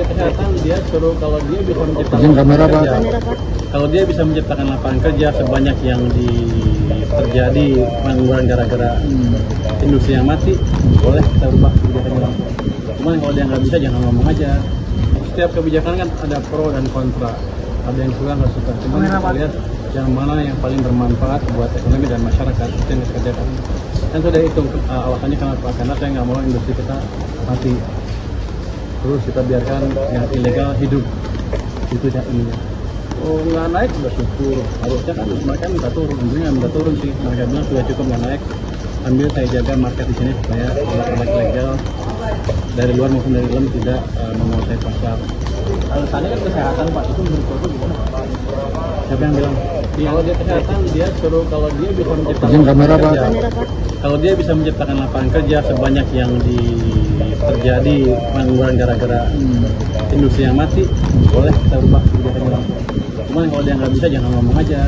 Kesehatan dia suruh kalau dia bisa menciptakan kamera lapangan Pak. kerja, kalau dia bisa menciptakan lapangan kerja sebanyak yang terjadi pengangguran gara-gara industri yang mati, boleh kita ubah kebijakannya langsung. Cuman kalau dia nggak bisa jangan ngomong aja. Setiap kebijakan kan ada pro dan kontra, ada yang suka nggak suka. Cuman kita lihat yang mana yang paling bermanfaat buat ekonomi dan masyarakat itu yang kita kerjakan. Dan sudah hitung alasannya kenapa? Karena saya nggak mau industri kita mati. Terus kita biarkan yang ilegal hidup, itu yang ininya. Oh nggak naik sudah syukur, harusnya kan mereka minta turun, tentunya minta turun sih. Mereka bilang sudah cukup nggak naik, ambil saya jaga market di sini supaya produk legal dari luar maupun dari dalam tidak menguasai pasar. Alasannya kan kesehatan Pak, itu menurut Bapak gimana? Siapa yang bilang? Kalau dia kesehatan dia suruh kalau dia bisa menciptakan kamera Pak. Kalau dia bisa menciptakan lapangan kerja sebanyak yang terjadi pengangguran gara-gara industri yang mati, boleh kita ubah kebijakannya langsung. Cuman kalau dia nggak bisa jangan ngomong aja.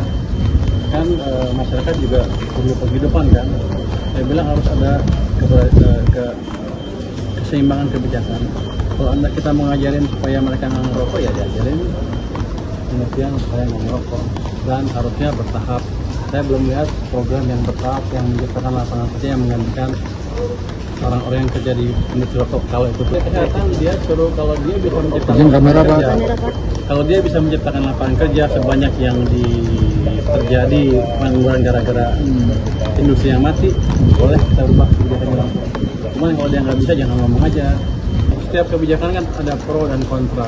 Kan masyarakat juga perlu penghidupan kan. Saya bilang harus ada keseimbangan kebijakan. Kalau kita mau ngajarin supaya mereka nggak ngerokok ya diajarin pengertian supaya nggak ngerokok, dan harusnya bertahap. Saya belum lihat program yang bertahap yang menciptakan lapangan kerja yang menggantikan orang-orang yang kerja di industri rokok. Kalau itu kesehatan dia suruh kalau dia bisa menciptakan kamera Pak. Kalau dia bisa menciptakan lapangan kerja sebanyak yang terjadi pengangguran gara-gara industri yang mati, boleh kita ubah kebijakannya langsung. Cuman kalau dia nggak bisa jangan ngomong aja. Setiap kebijakan kan ada pro dan kontra,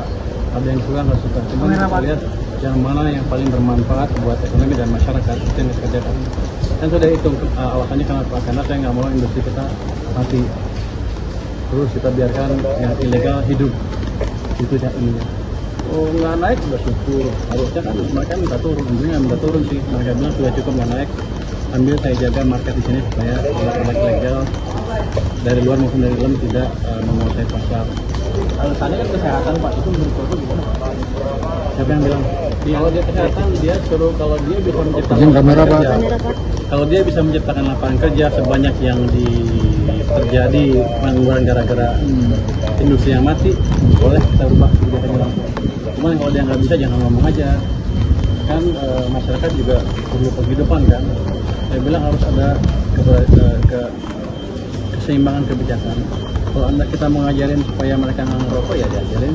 ada yang suka nggak suka. Cuman kita lihat yang mana yang paling bermanfaat buat ekonomi dan masyarakat itu yang kita kerjakan. Dan sudah hitung alasannya kenapa? Karena saya nggak mau industri kita mati. Terus kita biarkan yang ilegal hidup, itu yang ininya. Oh nggak naik sudah syukur, harusnya kan mereka minta turun, tentunya minta turun sih. Mereka bilang sudah cukup nggak naik, ambil saya jaga market di sini supaya produk legal dari luar maupun dari dalam tidak menguasai pasar. Alasannya kan kesehatan Pak, itu menurut Bapak gimana? Siapa yang bilang? Kalau dia kesehatan dia suruh kalau dia bisa menciptakan kamera Pak. Kalau dia bisa menciptakan lapangan kerja sebanyak yang terjadi pengangguran gara-gara industri yang mati, boleh kita ubah kebijakannya langsung. Cuman kalau dia nggak bisa jangan ngomong aja. Kan masyarakat juga perlu penghidupan kan. Saya bilang harus ada keseimbangan kebijakan. Kalau kita mau ngajarin supaya mereka nggak ngerokok ya diajarin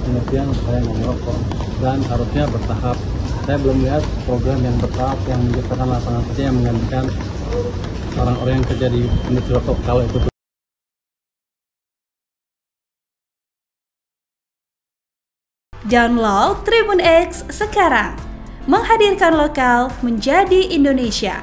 pengertian supaya nggak ngerokok, dan harusnya bertahap. Saya belum lihat program yang bertahap yang menciptakan lapangan kerja yang menggantikan orang-orang yang kerja di industri rokok. Kalau itu download Tribun X sekarang, menghadirkan lokal menjadi Indonesia.